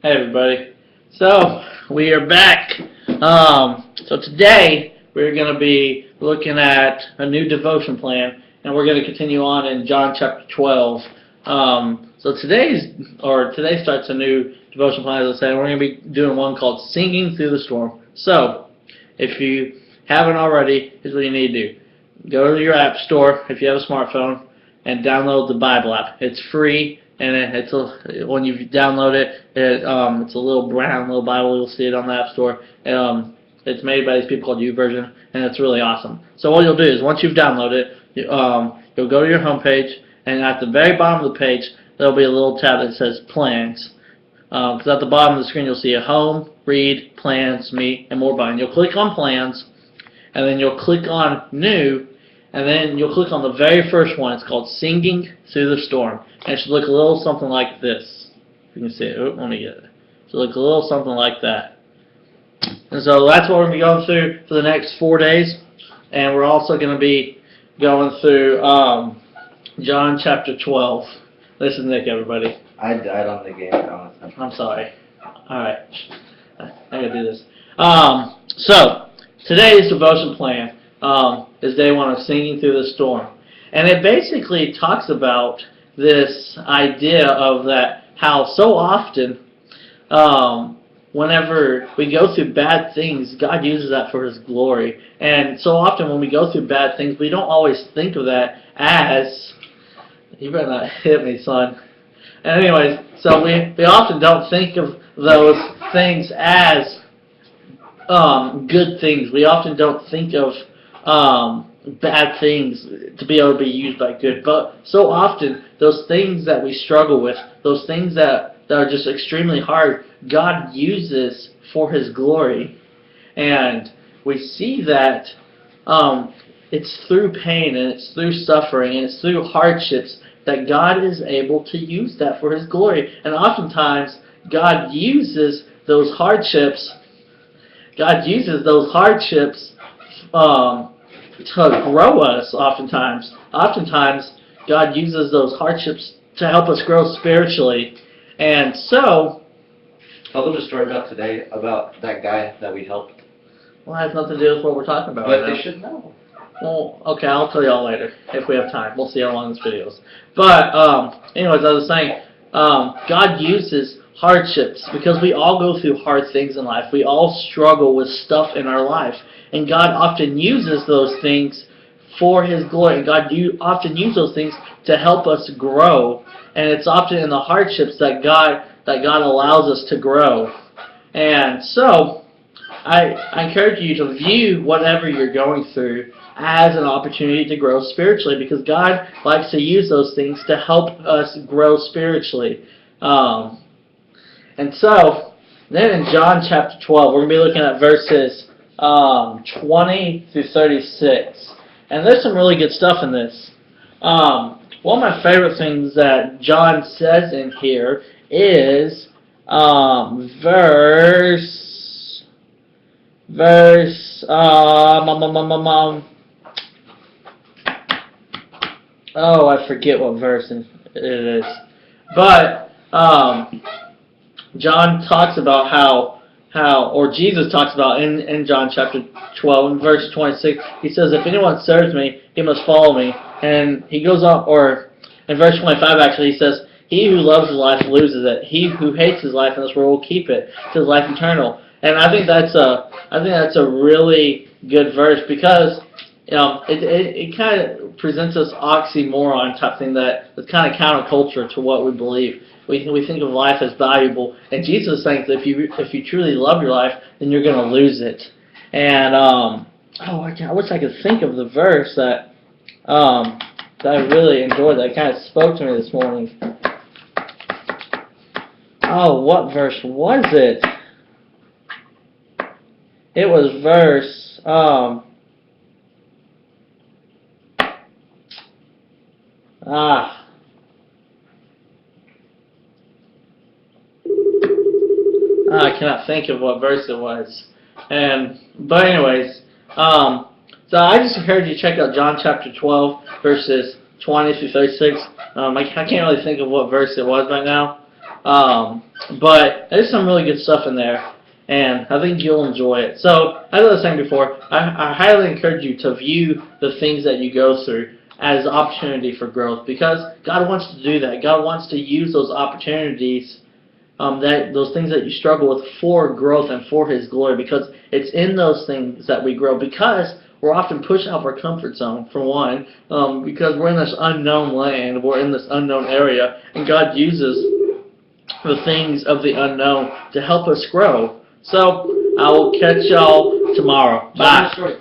Hey everybody. So we are back. So today we're going to be looking at a new devotion plan, and we're going to continue on in John chapter 12. So today starts a new devotion plan, as I said. We're going to be doing one called Singing Through the Storm. So if you haven't already, here's what you need to do. Go to your app store if you have a smartphone and download the Bible app. It's free. And when you download it, it's a little brown little Bible. You'll see it on the App Store. It's made by these people called YouVersion, and it's really awesome. So what you'll do is once you've downloaded it, you'll go to your home page, and at the very bottom of the page, there'll be a little tab that says Plans. Because at the bottom of the screen, you'll see a Home, Read, Plans, Me, and More button. You'll click on Plans, and then you'll click on New, and then you'll click on the very first one. It's called Singing Through the Storm. And it should look a little something like this. If you can see it. Let me get it. It should look a little something like that. And so that's what we're going to be going through for the next 4 days. And we're also going to be going through John chapter 12. This is Nick, everybody. I died on the game, Jonathan. I'm sorry. Alright. I gotta do this. So, today's devotion plan is day one of Singing Through the Storm. And it basically talks about this idea of that how so often whenever we go through bad things, God uses that for His glory. And so often when we go through bad things, we don't always think of that as, you better not hit me, son. Anyways, so we often don't think of those things as good things. We often don't think of bad things to be able to be used by good. But so often, those things that we struggle with, those things that are just extremely hard, God uses for His glory. And we see that it's through pain and it's through suffering and it's through hardships that God is able to use that for His glory. And oftentimes, God uses those hardships to grow us. Oftentimes, God uses those hardships to help us grow spiritually. And so, I'll tell the story about today, about that guy that we helped. Well, it has nothing to do with what we're talking about right now. But they should know. Well, okay, I'll tell you all later, if we have time. We'll see how long this video is. But, anyways, I was saying, God uses hardships because we all go through hard things in life. We all struggle with stuff in our life. And God often uses those things for His glory. And God often uses those things to help us grow. And it's often in the hardships that God allows us to grow. And so, I encourage you to view whatever you're going through as an opportunity to grow spiritually, because God likes to use those things to help us grow spiritually. And so, then in John chapter 12, we're going to be looking at verses 20 through 36. And there's some really good stuff in this. One of my favorite things that John says in here is I forget what verse it is. But John talks about or Jesus talks about in John chapter 12, in verse 26, he says, if anyone serves me, he must follow me. And he goes on, or in verse 25 actually, he says, he who loves his life loses it. He who hates his life in this world will keep it to life eternal. And I think that's a really good verse, because it kind of presents us oxymoron type thing that's kind of counterculture to what we believe. We think of life as valuable, and Jesus is saying that if you truly love your life, then you're going to lose it. And I wish I could think of the verse that I really enjoyed, that kind of spoke to me this morning. Oh, what verse was it? It was verse I cannot think of what verse it was. But anyways, so I just encourage you to check out John chapter 12, verses 20 through 36. I can't really think of what verse it was right now. But there's some really good stuff in there, and I think you'll enjoy it. So, as I was saying before, I highly encourage you to view the things that you go through as opportunity for growth, because God wants to do that. God wants to use those opportunities, those things that you struggle with, for growth and for His glory, because it's in those things that we grow. Because we're often pushed out of our comfort zone, for one, because we're in this unknown land, we're in this unknown area, and God uses the things of the unknown to help us grow. So, I will catch y'all tomorrow. Tell me the Bye. story.